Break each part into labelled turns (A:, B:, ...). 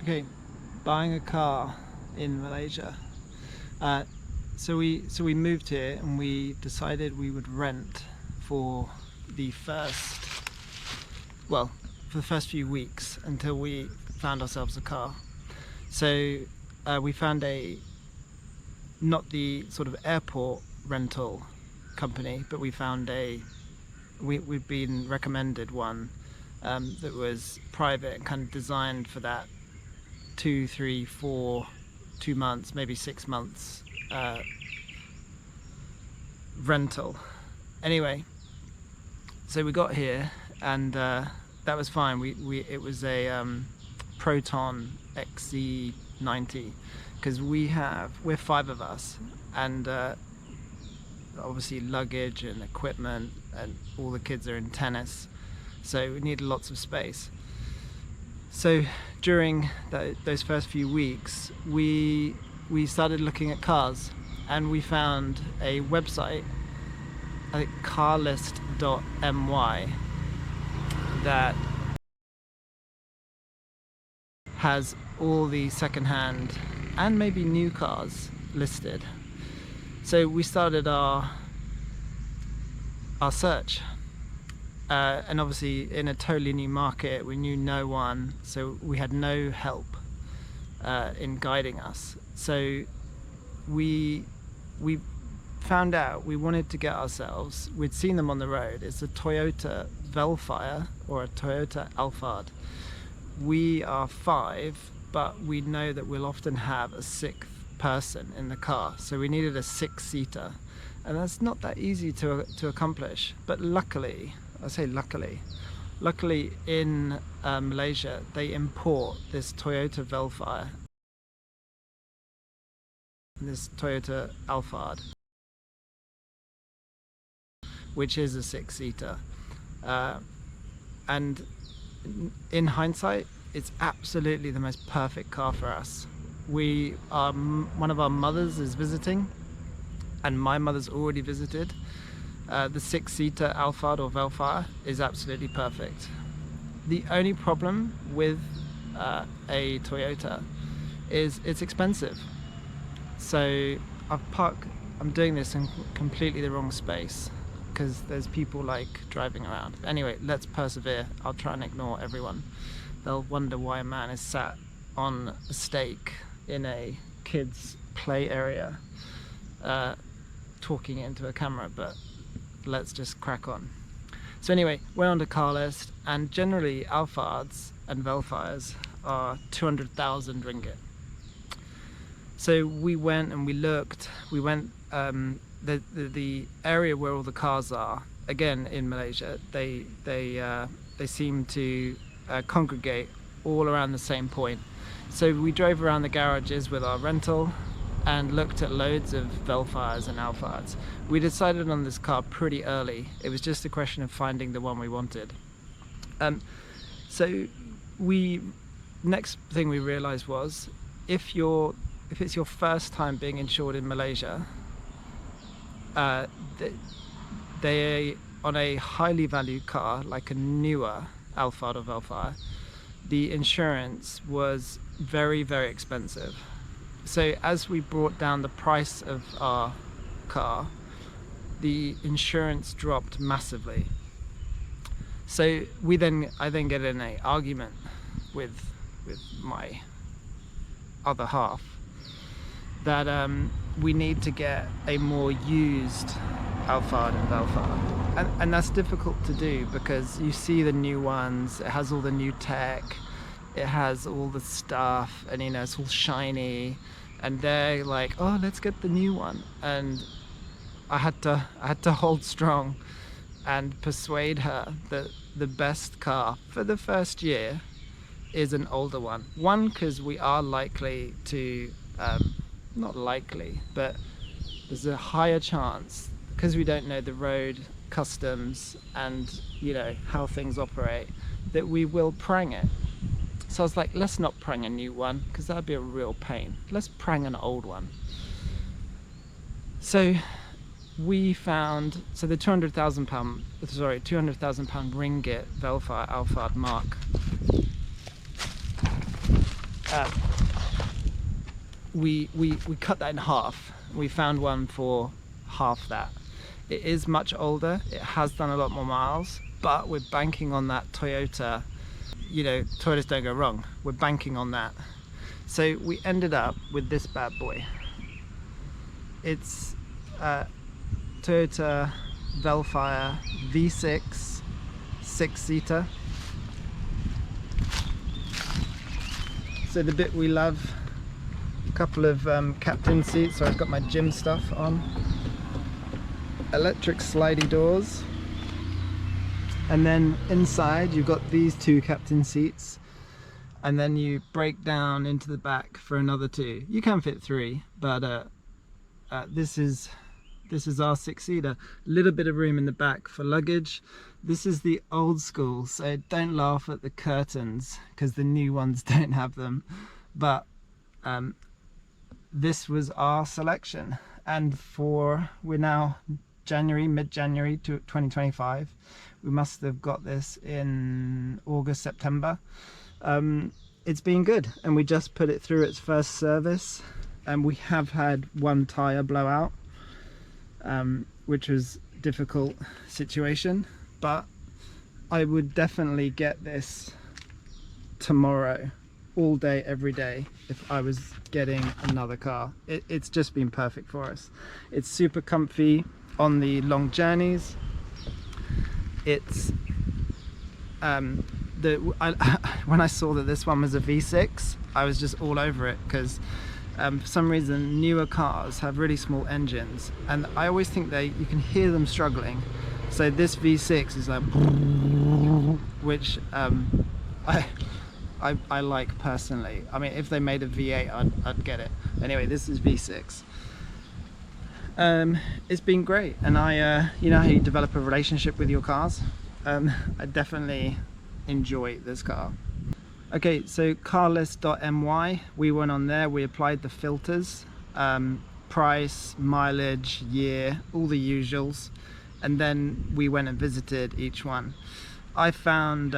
A: Okay, buying a car in Malaysia. So we moved here and we decided we would rent for the first, well, for the first few weeks until we found ourselves a car. So we found not the sort of airport rental company, but we found we'd been recommended one that was private and kind of designed for that 2, 3, 4, 2 months, maybe 6 months rental. Anyway, so we got here and that was fine. It was a Proton XC90 because we're 5 of us, and obviously luggage and equipment, and all the kids are in tennis, so we needed lots of space. So during those first few weeks, we started looking at cars, and we found a website, I think Carlist.my, that has all the second-hand and maybe new cars listed. So we started our search. And obviously in a totally new market, we knew no one, so we had no help in guiding us. So we found out we wanted to get ourselves, we'd seen them on the road, it's a Toyota Velfire or a Toyota Alphard. We are 5, but we know that we'll often have a 6th person in the car, so we needed a 6-seater, and that's not that easy to accomplish. But luckily, I say luckily in Malaysia they import this Toyota Velfire, this Toyota Alphard, which is a 6-seater, and in hindsight it's absolutely the most perfect car for us. One of our mothers is visiting, and my mother's already visited. The 6-seater Alphard or Velfire is absolutely perfect. The only problem with a Toyota is it's expensive. So I'm doing this in completely the wrong space because there's people like driving around. Anyway, let's persevere. I'll try and ignore everyone. They'll wonder why a man is sat on a stake in a kids play area talking into a camera, but let's just crack on. So anyway, went on to Carlist, and generally Alphards and Velfires are 200,000 ringgit. So we went and we looked. We went the area where all the cars are. Again, in Malaysia, they seem to congregate all around the same point. So we drove around the garages with our rental and looked at loads of Velfires and Alphards. We decided on this car pretty early. It was just a question of finding the one we wanted. So next thing we realized was, if it's your first time being insured in Malaysia, they on a highly valued car like a newer Alphard or Velfire, the insurance was very, very expensive. So as we brought down the price of our car, the insurance dropped massively. So I then get in an argument with my other half that we need to get a more used Alphard and Velfire, and that's difficult to do because you see the new ones, it has all the new tech, it has all the stuff, and it's all shiny, and they're like, oh, let's get the new one. And I had to hold strong and persuade her that the best car for the first year is an older one. One, because we are likely to not likely, but there's a higher chance, because we don't know the road customs and how things operate, that we will prang it. So I was like, let's not prang a new one, because that'd be a real pain. Let's prang an old one. So we found, the 200,000 pound ringgit Velfire Alphard Mark. we cut that in half. We found one for half that. It is much older, it has done a lot more miles, but we're banking on that Toyota. You know, Toyotas don't go wrong. We're banking on that. So we ended up with this bad boy. It's Toyota Velfire V6 6-seater. So the bit we love, a couple of captain seats, so I've got my gym stuff on, electric slidey doors, and then inside you've got these two captain seats, and then you break down into the back for another two. You can fit three, but this is our 6-seater. A little bit of room in the back for luggage. This is the old school, so don't laugh at the curtains because the new ones don't have them, but this was our selection. And we're now mid-January 2025. We must have got this in August, September. It's been good, and we just put it through its first service, and we have had one tire blowout, which was a difficult situation, but I would definitely get this tomorrow, all day, every day, if I was getting another car. It's just been perfect for us. It's super comfy on the long journeys. It's when I saw that this one was a V6, I was just all over it, because for some reason newer cars have really small engines, and I always think you can hear them struggling. So this V6 is like, which I like personally. I mean, if they made a V8, I'd get it. Anyway, this is V6. It's been great, and you know how you develop a relationship with your cars? I definitely enjoy this car. Okay, so Carlist.my, we went on there, we applied the filters, price, mileage, year, all the usuals, and then we went and visited each one. I found,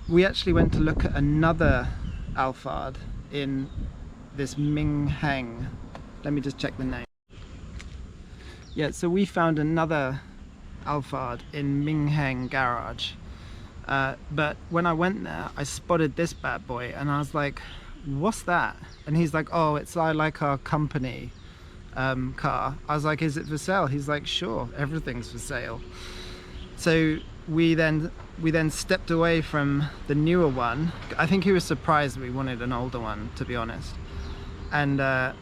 A: we actually went to look at another Alphard in this Ming Heng. Let me just check the name. Yeah, so we found another Alphard in Ming Heng garage. But when I went there, I spotted this bad boy, and I was like, what's that? And he's like, oh, it's like our company car. I was like, is it for sale? He's like, sure, everything's for sale. So we then stepped away from the newer one. I think he was surprised we wanted an older one, to be honest. And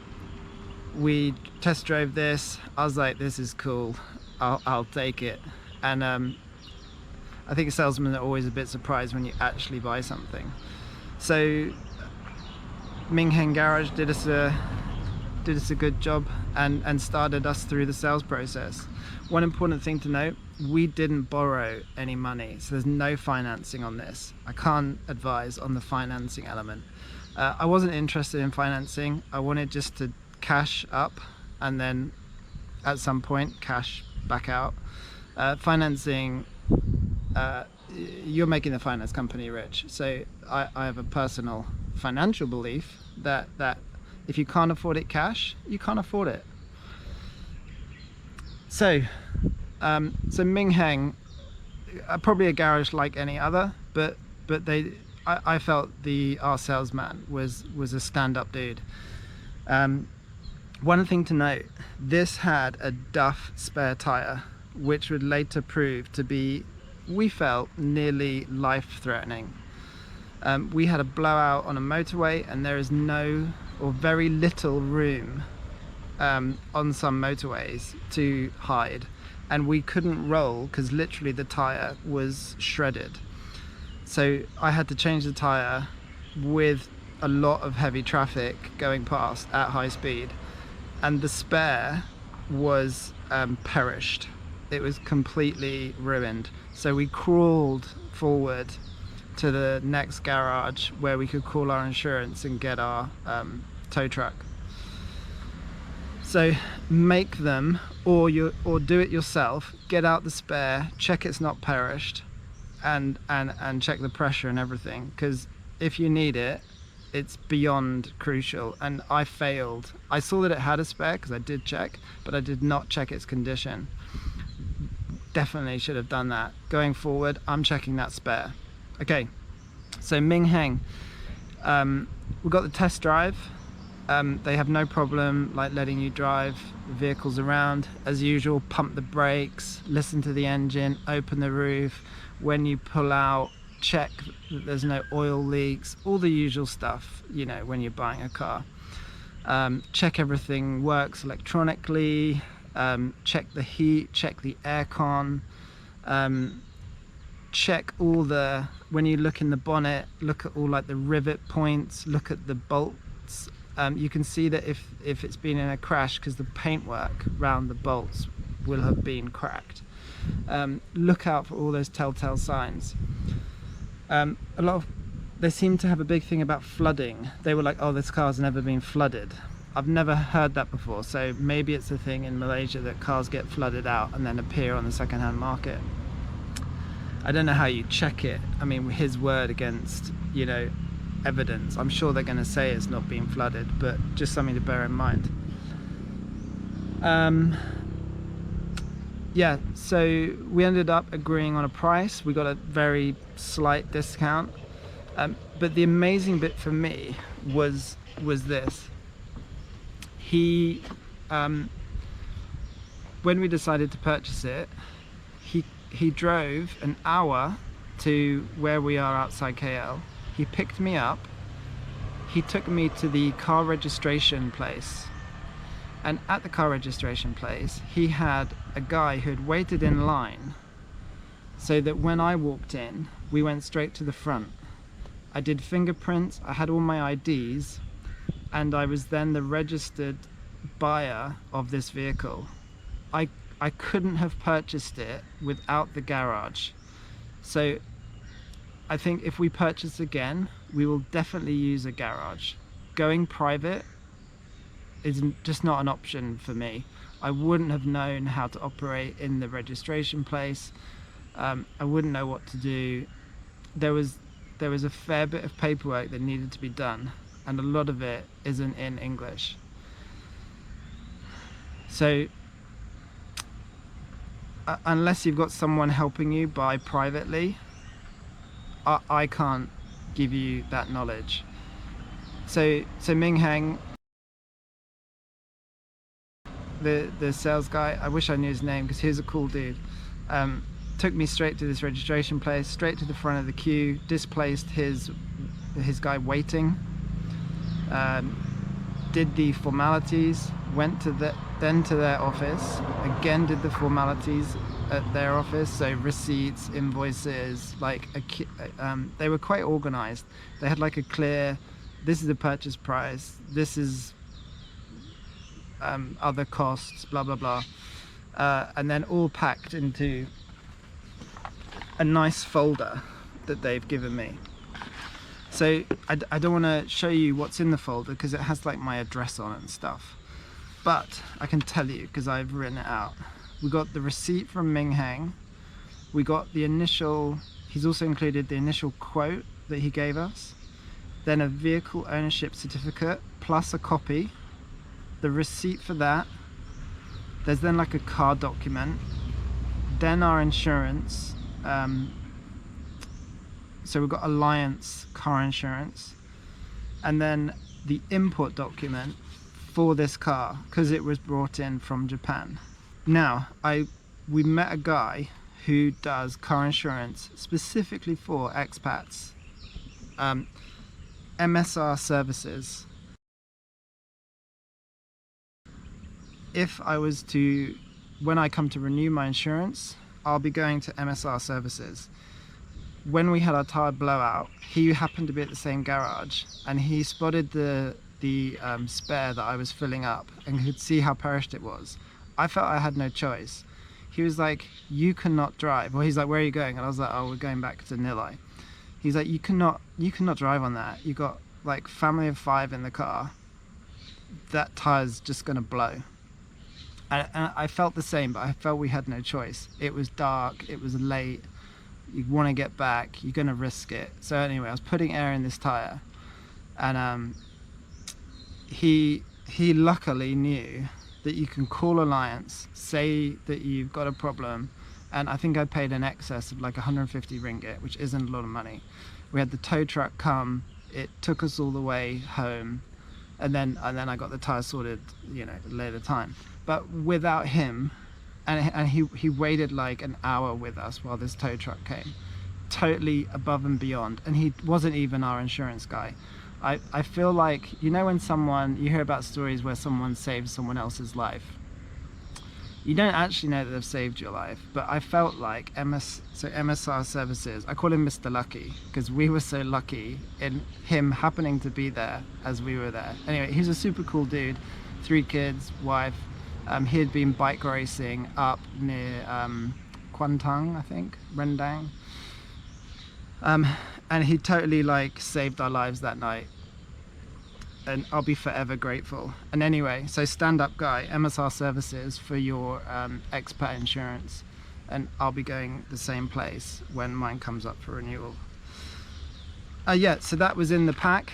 A: we test drove this. I was like, this is cool, I'll take it. And I think salesmen are always a bit surprised when you actually buy something. So Ming Heng Garage did us a good job and started us through the sales process. One important thing to note, we didn't borrow any money, so there's no financing on this. I can't advise on the financing element. I wasn't interested in financing. I wanted just to cash up and then at some point cash back out. Financing, you're making the finance company rich. So I have a personal financial belief that if you can't afford it cash, you can't afford it. So Ming Heng, probably a garage like any other, but I felt our salesman was a stand-up dude. One thing to note, this had a Duff spare tire, which would later prove to be, we felt, nearly life-threatening. We had a blowout on a motorway, and there is no or very little room on some motorways to hide, and we couldn't roll because literally the tire was shredded. So I had to change the tire with a lot of heavy traffic going past at high speed, and the spare was perished. It was completely ruined. So we crawled forward to the next garage where we could call our insurance and get our tow truck. So make them, or do it yourself. Get out the spare, check it's not perished, and check the pressure and everything, because if you need it, it's beyond crucial. And I failed. I saw that it had a spare because I did check, but I did not check its condition. Definitely should have done that. Going forward, I'm checking that spare. Okay, so Ming Heng, we got the test drive. They have no problem like letting you drive vehicles around as usual. Pump the brakes, listen to the engine, open the roof. When you pull out, check that there's no oil leaks, all the usual stuff, you know, when you're buying a car. Check everything works electronically, check the heat, check the aircon, check all the, when you look in the bonnet, look at all like the rivet points, look at the bolts. You can see that if it's been in a crash, because the paintwork around the bolts will have been cracked. Look out for all those telltale signs. They seem to have a big thing about flooding. They were like, oh, this car's never been flooded. I've never heard that before, so maybe it's a thing in Malaysia that cars get flooded out and then appear on the second-hand market. I don't know how you check it. I mean, his word against, you know, evidence. I'm sure they're going to say it's not being flooded, but just something to bear in mind. Yeah, so we ended up agreeing on a price. We got a very slight discount, but the amazing bit for me was this. He, when we decided to purchase it, he drove an hour to where we are outside KL. He picked me up, he took me to the car registration place, and at the car registration place he had a guy who had waited in line so that when I walked in, we went straight to the front. I did fingerprints, I had all my IDs, and I was then the registered buyer of this vehicle. I couldn't have purchased it without the garage. So I think if we purchase again, we will definitely use a garage. Going private is just not an option for me. I wouldn't have known how to operate in the registration place. I wouldn't know what to do. There was a fair bit of paperwork that needed to be done, and a lot of it isn't in English. So unless you've got someone helping you buy privately, I can't give you that knowledge. So Ming Heng, the sales guy, I wish I knew his name because he was a cool dude, took me straight to this registration place, straight to the front of the queue, displaced his guy waiting, did the formalities, went to then to their office, again did the formalities at their office, so receipts, invoices, like they were quite organized. They had like a clear, this is the purchase price, this is other costs, blah blah blah, and then all packed into a nice folder that they've given me. So I don't want to show you what's in the folder because it has like my address on it and stuff, but I can tell you because I've written it out. We got the receipt from Ming Heng, we got the initial, he's also included the initial quote that he gave us, then a vehicle ownership certificate plus a copy, the receipt for that, there's then like a car document, then our insurance, so we've got Alliance car insurance, and then the import document for this car because it was brought in from Japan. Now we met a guy who does car insurance specifically for expats, MSR services. If I was to, when I come to renew my insurance, I'll be going to MSR services. When we had our tire blowout, he happened to be at the same garage and he spotted the spare that I was filling up and could see how perished it was. I felt I had no choice. He was like, you cannot drive. Well, he's like, where are you going? And I was like, oh, we're going back to Nilai. He's like, you cannot drive on that. You got like family of 5 in the car. That tire's just gonna blow. And I felt the same, but I felt we had no choice. It was dark, it was late. you want to get back, you're going to risk it. So anyway, I was putting air in this tire, and he luckily knew that you can call Alliance, say that you've got a problem, and I think I paid an excess of like 150 ringgit, which isn't a lot of money. We had the tow truck come, it took us all the way home, and then I got the tire sorted, you know, at a later time. But without him, and he waited like an hour with us while this tow truck came, totally above and beyond, and he wasn't even our insurance guy. I feel like, you know, when you hear about stories where someone saves someone else's life, you don't actually know that they've saved your life, but I felt like MSR Services, I call him Mr. Lucky, because we were so lucky in him happening to be there as we were there. Anyway, he's a super cool dude, 3 kids, wife. He had been bike racing up near Kuantan, I think, Rendang. And he totally like saved our lives that night, and I'll be forever grateful. And anyway, so stand up guy, MSR Services for your expat insurance, and I'll be going the same place when mine comes up for renewal. Yeah, so that was in the pack,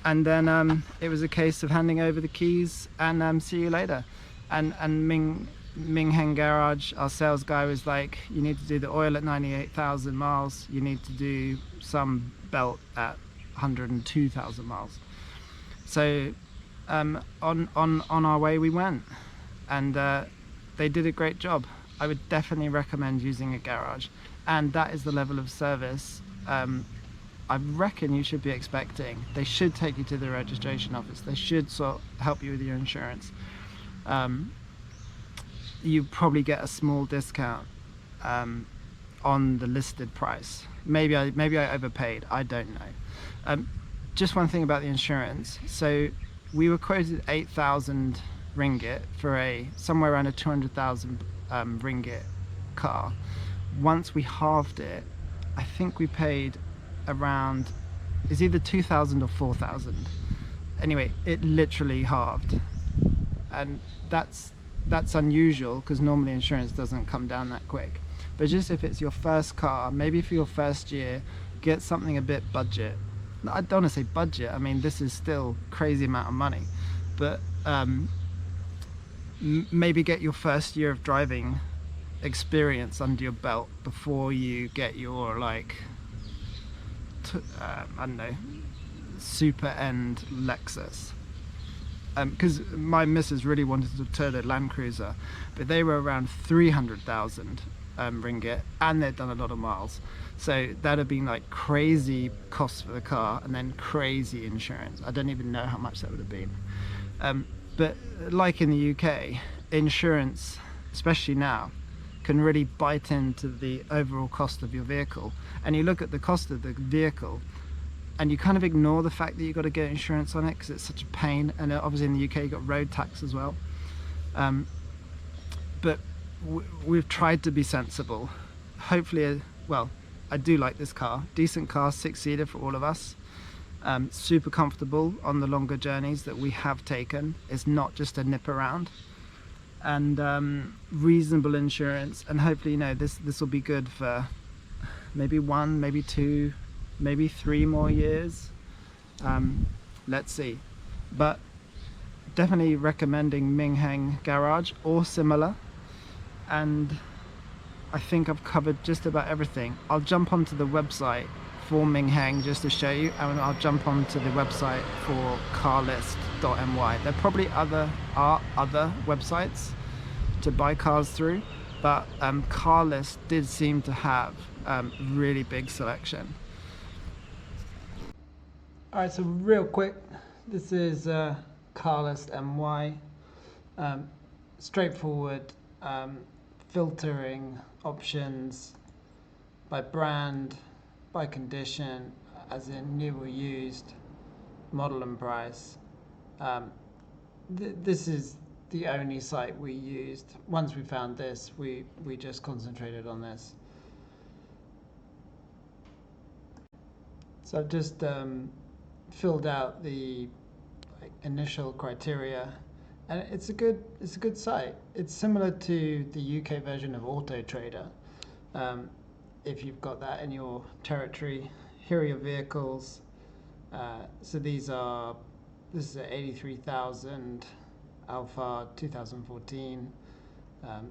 A: and then it was a case of handing over the keys and see you later. And Ming Heng Garage, our sales guy, was like, you need to do the oil at 98,000 miles, you need to do some belt at 102,000 miles. So on our way we went, and they did a great job. I would definitely recommend using a garage, and that is the level of service I reckon you should be expecting. They should take you to the registration office, they should sort of help you with your insurance. You probably get a small discount on the listed price. Maybe I overpaid, I don't know. Just one thing about the insurance. So we were quoted 8,000 ringgit for somewhere around a 200,000 ringgit car. Once we halved it, I think we paid around, it's either 2,000 or 4,000. Anyway, it literally halved, and that's unusual because normally insurance doesn't come down that quick. But just if it's your first car, maybe for your first year, get something a bit budget. I don't want to say budget, I mean this is still crazy amount of money, but maybe get your first year of driving experience under your belt before you get your like I don't know, super end Lexus. Because my missus really wanted to tow the Land Cruiser, but they were around 300,000 ringgit, and they'd done a lot of miles. So that'd have been like crazy costs for the car, and then crazy insurance. I don't even know how much that would have been. But like in the UK, insurance, especially now, can really bite into the overall cost of your vehicle. And you look at the cost of the vehicle, and you kind of ignore the fact that you've got to get insurance on it because it's such a pain. And obviously in the UK you've got road tax as well. But we've tried to be sensible. Hopefully, well, I do like this car. Decent car, 6-seater for all of us. Super comfortable on the longer journeys that we have taken. It's not just a nip around. And reasonable insurance. And hopefully, you know, this will be good for maybe 1, maybe 2, maybe 3 more years. Let's see. But definitely recommending Ming Heng Garage or similar. And I think I've covered just about everything. I'll jump onto the website for Ming Heng just to show you, and I'll jump onto the website for Carlist.my. There probably are other websites to buy cars through, but Carlist did seem to have really big selection. Alright, so real quick, this is Carlist.my. Straightforward filtering options by brand, by condition, as in new or used, model and price. This is the only site we used. Once we found this, we just concentrated on this. So I've just filled out the initial criteria, and it's a good site. It's similar to the UK version of Auto Trader. if you've got that in your territory. Here are your vehicles. So this is a 83,000 Alpha 2014.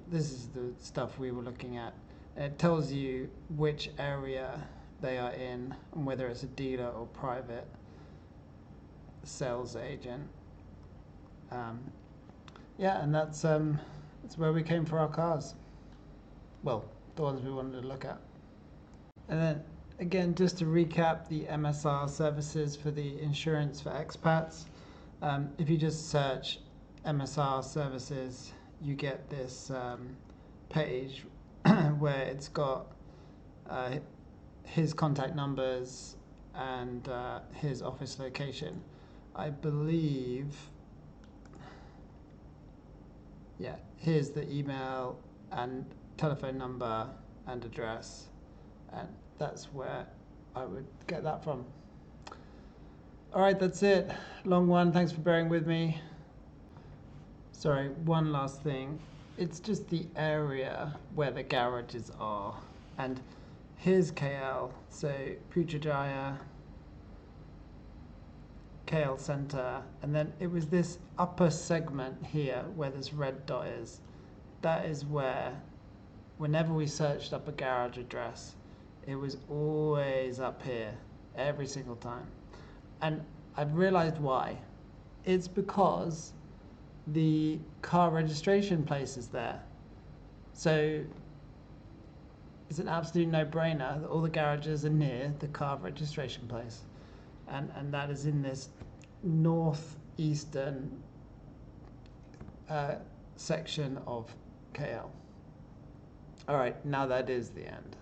A: This is the stuff we were looking at. It tells you which area they are in and whether it's a dealer or private sales agent. Yeah, and that's where we came for our cars. Well, the ones we wanted to look at. And then again, just to recap the MSR services for the insurance for expats. If you just search MSR services, you get this page where it's got his contact numbers and his office location. I believe, yeah, here's the email and telephone number and address, and that's where I would get that from. All right, that's it. Long one. Thanks for bearing with me. Sorry, one last thing. It's just the area where the garages are. And here's KL. So Putrajaya, KL Center. And then it was this upper segment here where this red dot is. That is where, whenever we searched up a garage address, it was always up here, every single time. And I've realized why. It's because the car registration place is there. So it's an absolute no-brainer that all the garages are near the car registration place. And that is in this northeastern section of KL. All right, now that is the end.